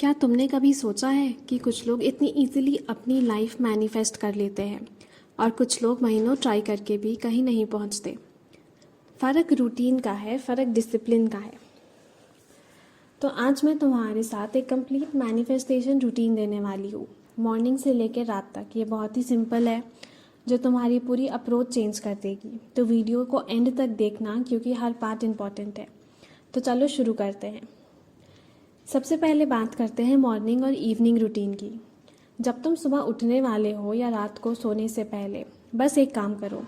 क्या तुमने कभी सोचा है कि कुछ लोग इतनी इजीली अपनी लाइफ मैनिफेस्ट कर लेते हैं और कुछ लोग महीनों ट्राई करके भी कहीं नहीं पहुंचते। फ़र्क रूटीन का है, फ़र्क डिसिप्लिन का है। तो आज मैं तुम्हारे साथ एक कंप्लीट मैनिफेस्टेशन रूटीन देने वाली हूँ, मॉर्निंग से लेकर रात तक। ये बहुत ही सिंपल है, जो तुम्हारी पूरी अप्रोच चेंज कर देगी। तो वीडियो को एंड तक देखना, क्योंकि हर पार्ट इम्पॉर्टेंट है। तो चलो शुरू करते हैं। सबसे पहले बात करते हैं मॉर्निंग और इवनिंग रूटीन की। जब तुम सुबह उठने वाले हो या रात को सोने से पहले, बस एक काम करो,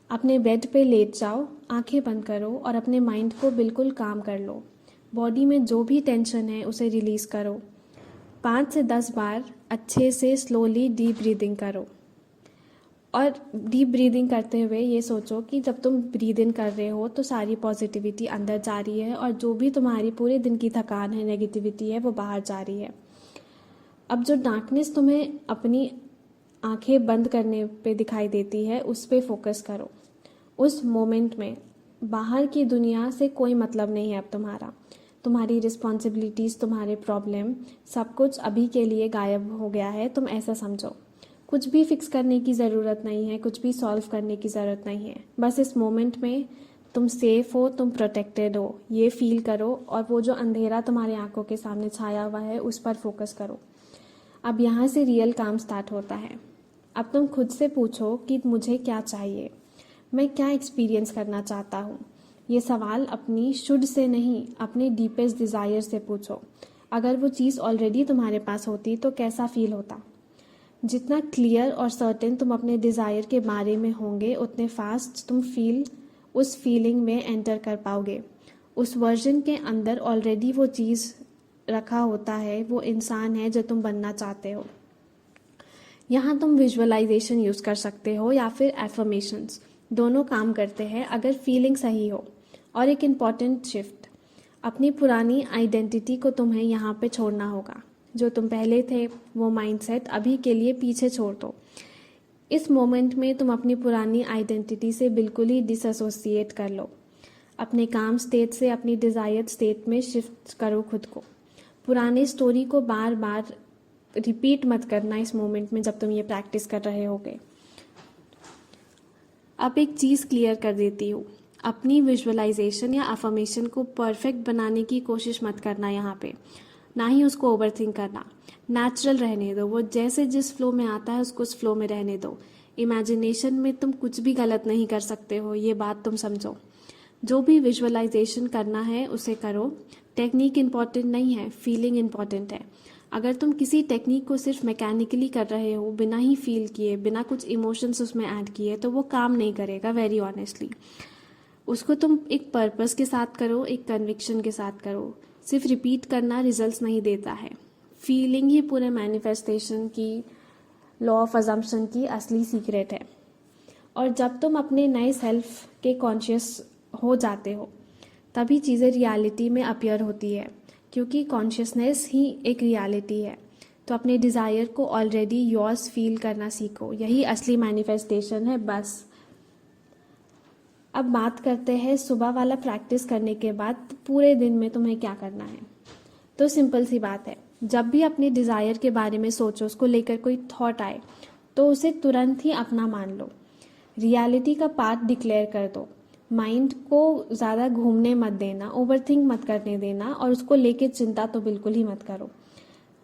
अपने बेड पे लेट जाओ, आंखें बंद करो और अपने माइंड को बिल्कुल काम कर लो। बॉडी में जो भी टेंशन है उसे रिलीज़ करो। 5 से 10 बार अच्छे से स्लोली डीप ब्रीदिंग करो। और डीप ब्रीदिंग करते हुए ये सोचो कि जब तुम ब्रीद इन कर रहे हो तो सारी पॉजिटिविटी अंदर जा रही है और जो भी तुम्हारी पूरे दिन की थकान है, नेगेटिविटी है, वो बाहर जा रही है। अब जो डार्कनेस तुम्हें अपनी आंखें बंद करने पे दिखाई देती है, उस पे फोकस करो। उस मोमेंट में बाहर की दुनिया से कोई मतलब नहीं है अब तुम्हारा। तुम्हारी रिस्पॉन्सिबिलिटीज़, तुम्हारे प्रॉब्लम, सब कुछ अभी के लिए गायब हो गया है। तुम ऐसा समझो, कुछ भी फिक्स करने की ज़रूरत नहीं है, कुछ भी सॉल्व करने की ज़रूरत नहीं है। बस इस मोमेंट में तुम सेफ हो, तुम प्रोटेक्टेड हो, ये फील करो। और वो जो अंधेरा तुम्हारी आंखों के सामने छाया हुआ है, उस पर फोकस करो। अब यहाँ से रियल काम स्टार्ट होता है। अब तुम खुद से पूछो कि मुझे क्या चाहिए, मैं क्या एक्सपीरियंस करना चाहता हूँ। ये सवाल अपनी शुड से नहीं, अपने डीपेस्ट डिज़ायर से पूछो। अगर वो चीज़ ऑलरेडी तुम्हारे पास होती तो कैसा फील होता। जितना क्लियर और सर्टेन तुम अपने डिज़ायर के बारे में होंगे, उतने फास्ट तुम उस फीलिंग में एंटर कर पाओगे। उस वर्जन के अंदर ऑलरेडी वो चीज़ रखा होता है, वो इंसान है जो तुम बनना चाहते हो। यहाँ तुम विजुअलाइजेशन यूज़ कर सकते हो या फिर एफर्मेशंस, दोनों काम करते हैं अगर फीलिंग सही हो। और एक इम्पॉर्टेंट शिफ्ट, अपनी पुरानी आइडेंटिटी को तुम्हें यहाँ पे छोड़ना होगा। जो तुम पहले थे, वो माइंडसेट अभी के लिए पीछे छोड़ दो। इस मोमेंट में तुम अपनी पुरानी आइडेंटिटी से बिल्कुल ही डिसएसोसिएट कर लो। अपने काम स्टेट से अपनी डिज़ायर्ड स्टेट में शिफ्ट करो खुद को। पुराने स्टोरी को बार बार रिपीट मत करना इस मोमेंट में, जब तुम ये प्रैक्टिस कर रहे होगे। अब एक चीज़ क्लियर कर देती हूँ, अपनी विजुअलाइजेशन या अफर्मेशन को परफेक्ट बनाने की कोशिश मत करना यहाँ पे, ना ही उसको ओवरथिंक करना। नेचुरल रहने दो, वो जैसे जिस फ्लो में आता है उसको उस फ्लो में रहने दो। इमेजिनेशन में तुम कुछ भी गलत नहीं कर सकते हो, ये बात तुम समझो। जो भी विजुअलाइजेशन करना है उसे करो। टेक्निक इम्पॉर्टेंट नहीं है, फीलिंग इम्पॉर्टेंट है। अगर तुम किसी टेक्निक को सिर्फ मैकेनिकली कर रहे हो, बिना ही फील किए, बिना कुछ इमोशंस उसमें ऐड किए, तो वो काम नहीं करेगा, वेरी ऑनेस्टली। उसको तुम एक पर्पस के साथ करो, एक कन्विक्शन के साथ करो। सिर्फ रिपीट करना रिजल्ट्स नहीं देता है। फीलिंग ही पूरे मैनिफेस्टेशन की, लॉ ऑफ अजम्पशन की असली सीक्रेट है। और जब तुम अपने नए सेल्फ के कॉन्शियस हो जाते हो, तभी चीज़ें रियलिटी में अपीयर होती है, क्योंकि कॉन्शियसनेस ही एक रियलिटी है। तो अपने डिज़ायर को ऑलरेडी योर्स फील करना सीखो, यही असली मैनिफेस्टेशन है बस। अब बात करते हैं सुबह वाला प्रैक्टिस करने के बाद पूरे दिन में तुम्हें क्या करना है। तो सिंपल सी बात है, जब भी अपने डिज़ायर के बारे में सोचो, उसको लेकर कोई थॉट आए, तो उसे तुरंत ही अपना मान लो। रियलिटी का पार्ट डिक्लेयर कर दो। माइंड को ज़्यादा घूमने मत देना, ओवरथिंक मत करने देना, और उसको लेके चिंता तो बिल्कुल ही मत करो।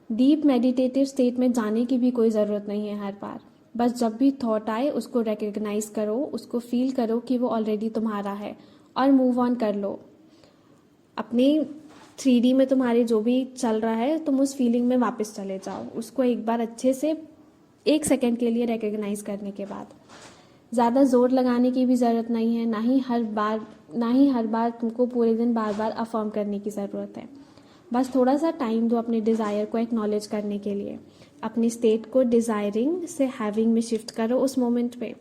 डीप मेडिटेटिव स्टेट में जाने की भी कोई ज़रूरत नहीं है हर बार। बस जब भी थॉट आए उसको रिकग्नाइज करो, उसको फील करो कि वो ऑलरेडी तुम्हारा है, और मूव ऑन कर लो। अपने 3D में तुम्हारे जो भी चल रहा है, तुम उस फीलिंग में वापस चले जाओ। उसको एक बार अच्छे से 1 सेकेंड के लिए रिकग्नाइज करने के बाद, ज़्यादा जोर लगाने की भी ज़रूरत नहीं है, ना ही हर बार तुमको पूरे दिन बार बार अफर्म करने की ज़रूरत है। बस थोड़ा सा टाइम दो अपने डिज़ायर को एक्नॉलेज करने के लिए। अपनी स्टेट को डिज़ायरिंग से हैविंग में शिफ्ट करो उस मोमेंट पे।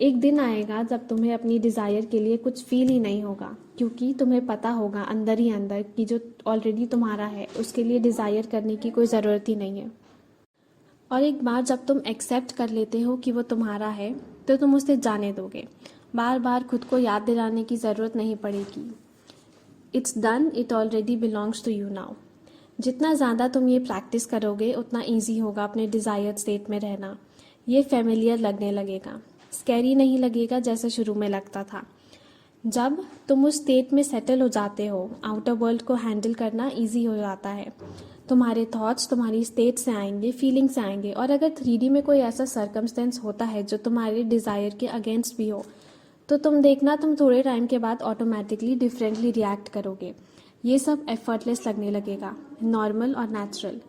एक दिन आएगा जब तुम्हें अपनी डिज़ायर के लिए कुछ फील ही नहीं होगा, क्योंकि तुम्हें पता होगा अंदर ही अंदर कि जो ऑलरेडी तुम्हारा है उसके लिए डिज़ायर करने की कोई ज़रूरत ही नहीं है। और एक बार जब तुम एक्सेप्ट कर लेते हो कि वो तुम्हारा है, तो तुम उसे जाने दोगे। बार बार खुद को याद दिलाने की ज़रूरत नहीं पड़ेगी। It's done, it already belongs to you now. जितना ज़्यादा तुम ये प्रैक्टिस करोगे उतना इजी होगा अपने डिज़ायर्ड स्टेट में रहना। ये फेमिलियर लगने लगेगा, स्कैरी नहीं लगेगा जैसे शुरू में लगता था। जब तुम उस स्टेट में सेटल हो जाते हो, आउटर वर्ल्ड को हैंडल करना इजी हो जाता है। तुम्हारे थॉट्स तुम्हारी स्टेट से आएंगे, फीलिंग से आएंगे। और अगर 3D में कोई ऐसा सर्कमस्टेंस होता है जो तुम्हारे डिज़ायर के अगेंस्ट भी हो, तो तुम देखना तुम थोड़े टाइम के बाद ऑटोमेटिकली डिफरेंटली रिएक्ट करोगे। ये सब एफर्टलेस लगने लगेगा, नॉर्मल और नेचुरल।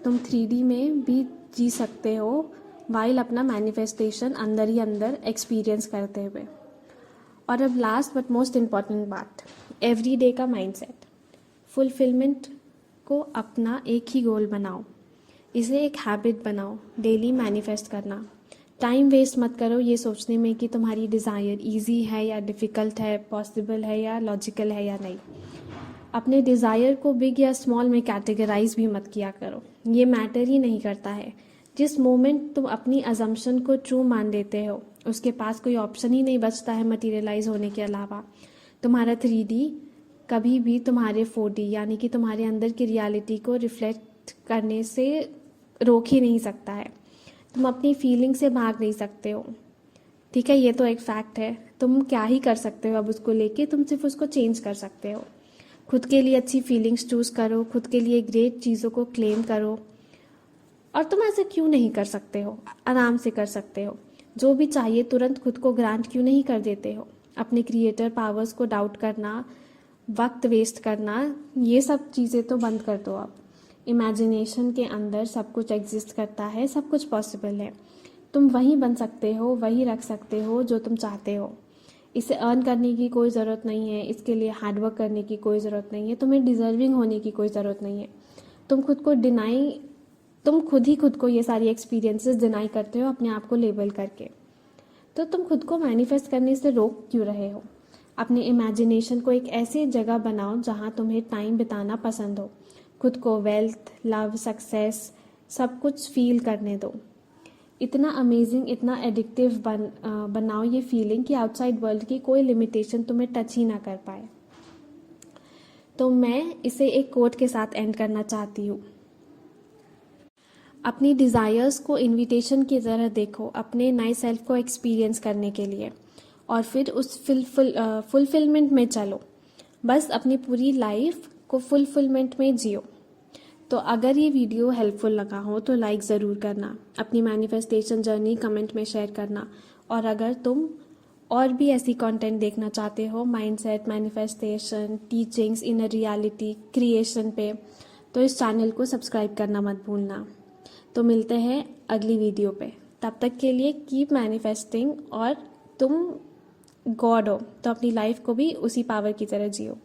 तुम 3D में भी जी सकते हो वाइल अपना मैनिफेस्टेशन अंदर ही अंदर एक्सपीरियंस करते हुए। और अब लास्ट बट मोस्ट इम्पॉर्टेंट बात, एवरी डे का माइंडसेट। फुलफिलमेंट को अपना एक ही गोल बनाओ, इसे एक हैबिट बनाओ, डेली मैनिफेस्ट करना। टाइम वेस्ट मत करो ये सोचने में कि तुम्हारी डिज़ायर इजी है या डिफ़िकल्ट है, पॉसिबल है या लॉजिकल है या नहीं। अपने डिज़ायर को बिग या स्मॉल में कैटेगराइज भी मत किया करो, ये मैटर ही नहीं करता है। जिस मोमेंट तुम अपनी अजम्पशन को ट्रू मान लेते हो, उसके पास कोई ऑप्शन ही नहीं बचता है मटीरियलाइज होने के अलावा। तुम्हारा 3D कभी भी तुम्हारे 4D यानी कि तुम्हारे अंदर की रियलिटी को रिफ्लेक्ट करने से रोक ही नहीं सकता है। तुम अपनी फीलिंग से भाग नहीं सकते हो, ठीक है, ये तो एक फैक्ट है। तुम क्या ही कर सकते हो अब उसको लेके, तुम सिर्फ उसको चेंज कर सकते हो। खुद के लिए अच्छी फीलिंग्स चूज़ करो, खुद के लिए ग्रेट चीज़ों को क्लेम करो। और तुम ऐसे क्यों नहीं कर सकते हो, आराम से कर सकते हो। जो भी चाहिए तुरंत खुद को ग्रांट क्यों नहीं कर देते हो। अपने क्रिएटर पावर्स को डाउट करना, वक्त वेस्ट करना, ये सब चीज़ें तो बंद कर दो अब। इमेजिनेशन के अंदर सब कुछ एग्जिस्ट करता है, सब कुछ पॉसिबल है। तुम वही बन सकते हो, वही रख सकते हो जो तुम चाहते हो। इसे अर्न करने की कोई ज़रूरत नहीं है, इसके लिए हार्डवर्क करने की कोई ज़रूरत नहीं है, तुम्हें डिज़र्विंग होने की कोई ज़रूरत नहीं है। तुम खुद ही खुद को ये सारी एक्सपीरियंसेस डिनाई करते हो अपने आप को लेबल करके। तो तुम खुद को मैनिफेस्ट करने से रोक क्यों रहे हो। अपने इमेजिनेशन को एक ऐसी जगह बनाओ जहाँ तुम्हें टाइम बिताना पसंद हो। खुद को वेल्थ, लव, सक्सेस सब कुछ फील करने दो। इतना अमेजिंग, इतना एडिक्टिव बनाओ ये फीलिंग कि आउटसाइड वर्ल्ड की कोई लिमिटेशन तुम्हें टच ही ना कर पाए। तो मैं इसे एक कोट के साथ एंड करना चाहती हूँ। अपनी डिज़ायर्स को इनविटेशन की तरह देखो, अपने नए सेल्फ को एक्सपीरियंस करने के लिए, और फिर उस फुलफिलमेंट में चलो। बस अपनी पूरी लाइफ को फुलफिलमेंट में जियो। तो अगर ये वीडियो हेल्पफुल लगा हो तो लाइक ज़रूर करना, अपनी मैनिफेस्टेशन जर्नी कमेंट में शेयर करना। और अगर तुम और भी ऐसी कंटेंट देखना चाहते हो, mindset, manifestation, teachings, inner reality, creation पे, तो इस चैनल को सब्सक्राइब करना मत भूलना। तो मिलते हैं अगली वीडियो पे, तब तक के लिए कीप मैनिफेस्टिंग। और तुम गॉड हो तो अपनी लाइफ को भी उसी पावर की तरह जियो।